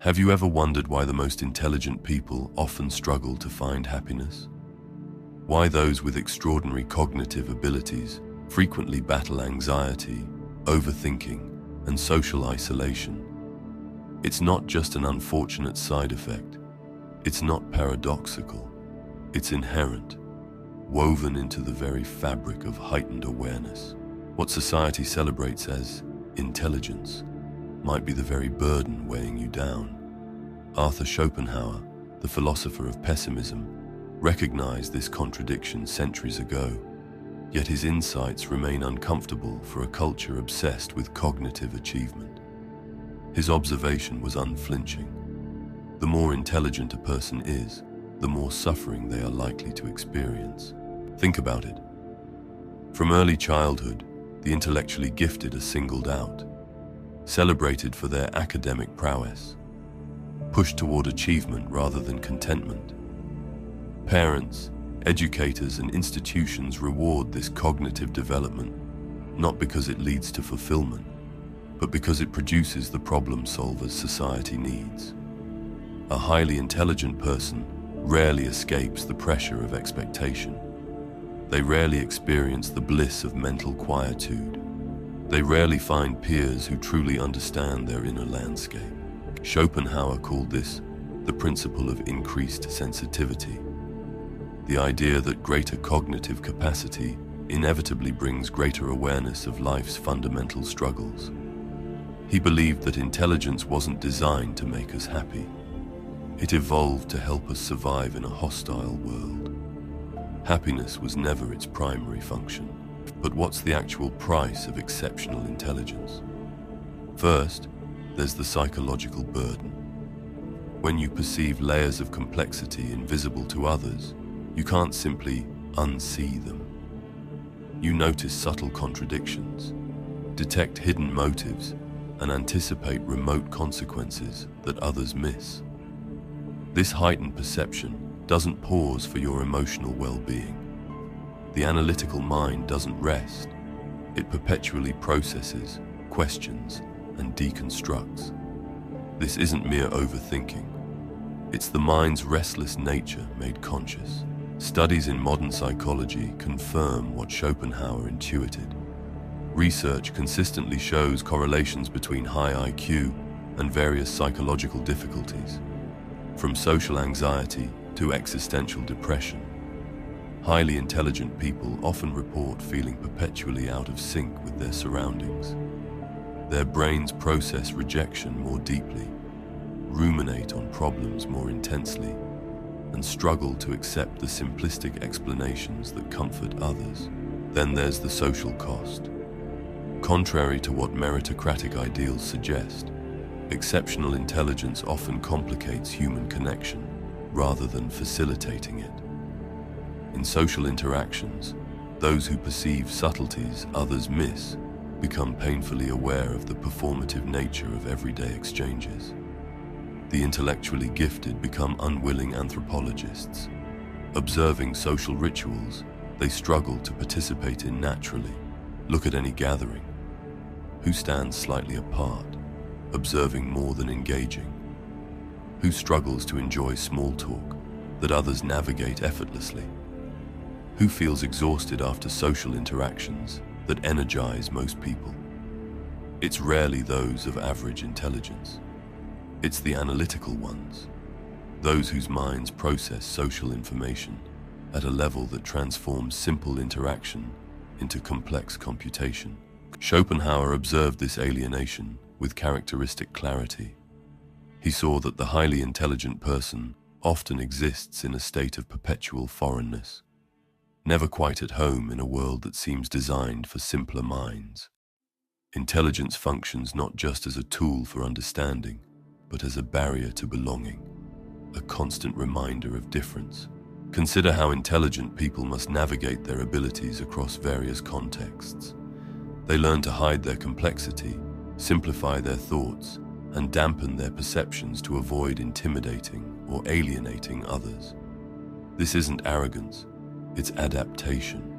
Have you ever wondered why the most intelligent people often struggle to find happiness? Why those with extraordinary cognitive abilities frequently battle anxiety, overthinking, and social isolation? It's not just an unfortunate side effect. It's not paradoxical. It's inherent, woven into the very fabric of heightened awareness. What society celebrates as intelligence might be the very burden weighing you down. Arthur Schopenhauer, the philosopher of pessimism, recognized this contradiction centuries ago, yet his insights remain uncomfortable for a culture obsessed with cognitive achievement. His observation was unflinching. The more intelligent a person is, the more suffering they are likely to experience. Think about it. From early childhood, the intellectually gifted are singled out, celebrated for their academic prowess, pushed toward achievement rather than contentment. Parents, educators, and institutions reward this cognitive development, not because it leads to fulfillment, but because it produces the problem solvers society needs. A highly intelligent person rarely escapes the pressure of expectation. They rarely experience the bliss of mental quietude. They rarely find peers who truly understand their inner landscape. Schopenhauer called this the principle of increased sensitivity, the idea that greater cognitive capacity inevitably brings greater awareness of life's fundamental struggles. He believed that intelligence wasn't designed to make us happy. It evolved to help us survive in a hostile world. Happiness was never its primary function. But what's the actual price of exceptional intelligence? First, there's the psychological burden. When you perceive layers of complexity invisible to others, you can't simply unsee them. You notice subtle contradictions, detect hidden motives, and anticipate remote consequences that others miss. This heightened perception doesn't pause for your emotional well-being. The analytical mind doesn't rest. It perpetually processes, questions, and deconstructs. This isn't mere overthinking. It's the mind's restless nature made conscious. Studies in modern psychology confirm what Schopenhauer intuited. Research consistently shows correlations between high IQ and various psychological difficulties, from social anxiety to existential depression. Highly intelligent people often report feeling perpetually out of sync with their surroundings. Their brains process rejection more deeply, ruminate on problems more intensely, and struggle to accept the simplistic explanations that comfort others. Then there's the social cost. Contrary to what meritocratic ideals suggest, exceptional intelligence often complicates human connection rather than facilitating it. In social interactions, those who perceive subtleties others miss become painfully aware of the performative nature of everyday exchanges. The intellectually gifted become unwilling anthropologists. Observing social rituals they struggle to participate in naturally. Look at any gathering. Who stands slightly apart, observing more than engaging? Who struggles to enjoy small talk that others navigate effortlessly? Who feels exhausted after social interactions that energize most people? It's rarely those of average intelligence. It's the analytical ones, those whose minds process social information at a level that transforms simple interaction into complex computation. Schopenhauer observed this alienation with characteristic clarity. He saw that the highly intelligent person often exists in a state of perpetual foreignness, never quite at home in a world that seems designed for simpler minds. Intelligence functions not just as a tool for understanding, but as a barrier to belonging, a constant reminder of difference. Consider how intelligent people must navigate their abilities across various contexts. They learn to hide their complexity, simplify their thoughts, and dampen their perceptions to avoid intimidating or alienating others. This isn't arrogance, it's adaptation.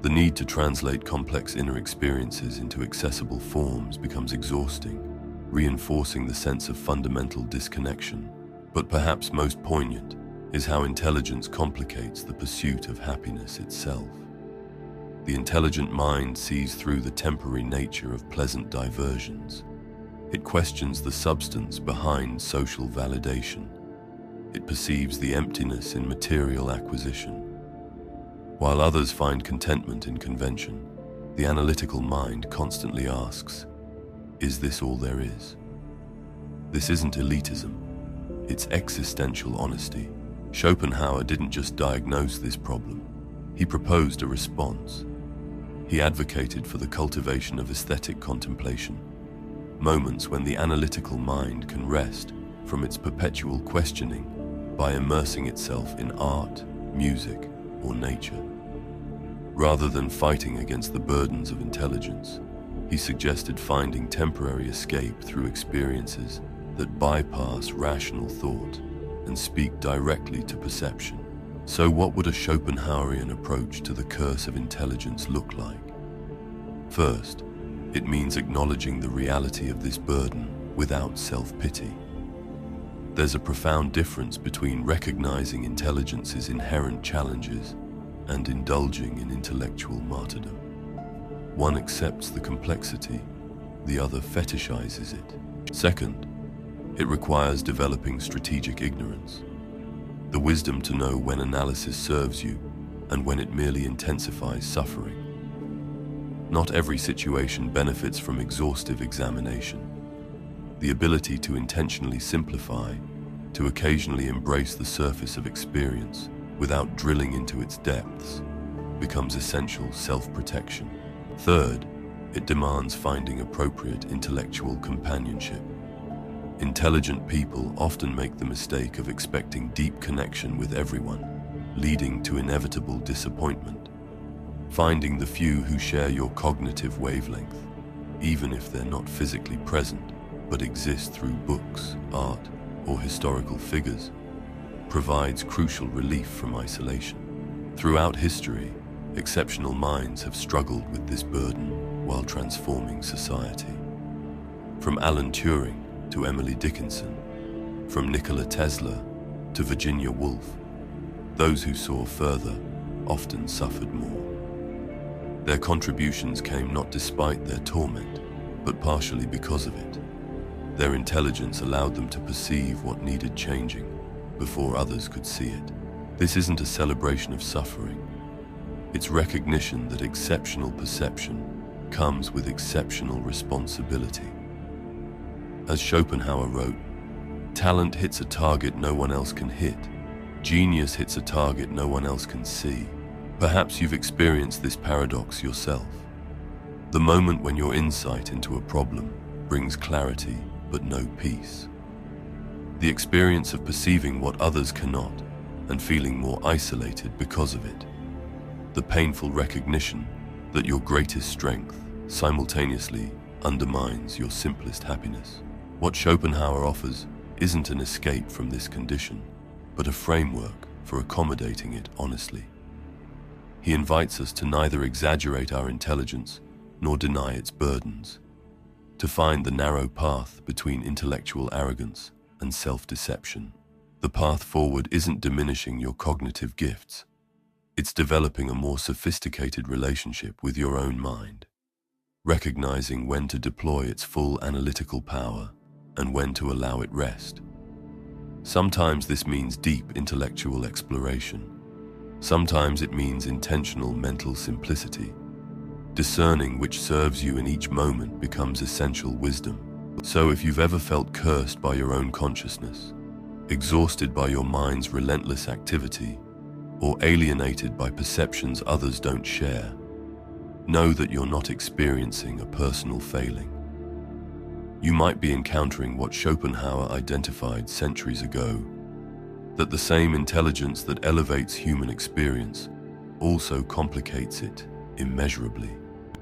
The need to translate complex inner experiences into accessible forms becomes exhausting. reinforcing the sense of fundamental disconnection. But perhaps most poignant is how intelligence complicates the pursuit of happiness itself. The intelligent mind sees through the temporary nature of pleasant diversions. It questions the substance behind social validation. It perceives the emptiness in material acquisition. While others find contentment in convention, the analytical mind constantly asks, is this all there is? This isn't elitism, it's existential honesty. Schopenhauer didn't just diagnose this problem, he proposed a response. He advocated for the cultivation of aesthetic contemplation, moments when the analytical mind can rest from its perpetual questioning by immersing itself in art, music, or nature. Rather than fighting against the burdens of intelligence, he suggested finding temporary escape through experiences that bypass rational thought and speak directly to perception. So what would a Schopenhauerian approach to the curse of intelligence look like? First, it means acknowledging the reality of this burden without self-pity. There's a profound difference between recognizing intelligence's inherent challenges and indulging in intellectual martyrdom. One accepts the complexity, the other fetishizes it. Second, it requires developing strategic ignorance, the wisdom to know when analysis serves you and when it merely intensifies suffering. Not every situation benefits from exhaustive examination. The ability to intentionally simplify, to occasionally embrace the surface of experience without drilling into its depths, becomes essential self-protection. Third, it demands finding appropriate intellectual companionship. Intelligent people often make the mistake of expecting deep connection with everyone, leading to inevitable disappointment. Finding the few who share your cognitive wavelength, even if they're not physically present, but exist through books, art, or historical figures, provides crucial relief from isolation. Throughout history, exceptional minds have struggled with this burden while transforming society. From Alan Turing to Emily Dickinson, from Nikola Tesla to Virginia Woolf, those who saw further often suffered more. Their contributions came not despite their torment, but partially because of it. Their intelligence allowed them to perceive what needed changing before others could see it. This isn't a celebration of suffering. It's recognition that exceptional perception comes with exceptional responsibility. As Schopenhauer wrote, talent hits a target no one else can hit. Genius hits a target no one else can see. Perhaps you've experienced this paradox yourself. The moment when your insight into a problem brings clarity but no peace. The experience of perceiving what others cannot and feeling more isolated because of it. The painful recognition that your greatest strength simultaneously undermines your simplest happiness. What Schopenhauer offers isn't an escape from this condition, but a framework for accommodating it honestly. He invites us to neither exaggerate our intelligence nor deny its burdens, to find the narrow path between intellectual arrogance and self-deception. The path forward isn't diminishing your cognitive gifts. It's developing a more sophisticated relationship with your own mind, recognizing when to deploy its full analytical power and when to allow it rest. Sometimes this means deep intellectual exploration. Sometimes it means intentional mental simplicity. Discerning which serves you in each moment becomes essential wisdom. So if you've ever felt cursed by your own consciousness, exhausted by your mind's relentless activity, or alienated by perceptions others don't share, know that you're not experiencing a personal failing. You might be encountering what Schopenhauer identified centuries ago, that the same intelligence that elevates human experience also complicates it immeasurably.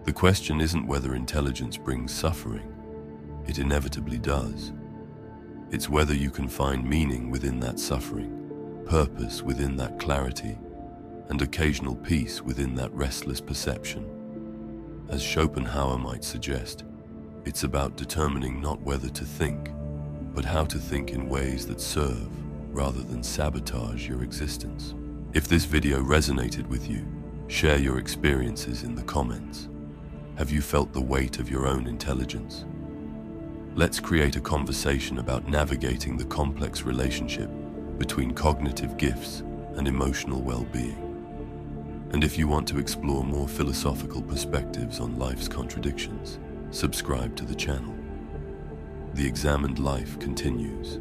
The question isn't whether intelligence brings suffering. It inevitably does. It's whether you can find meaning within that suffering, purpose within that clarity, and occasional peace within that restless perception. As Schopenhauer might suggest, It's about determining not whether to think, but how to think in ways that serve rather than sabotage your existence. If this video resonated with you, share your experiences in the comments. Have you felt the weight of your own intelligence? Let's create a conversation about navigating the complex relationship between cognitive gifts and emotional well-being. And if you want to explore more philosophical perspectives on life's contradictions, subscribe to the channel. The Examined Life continues.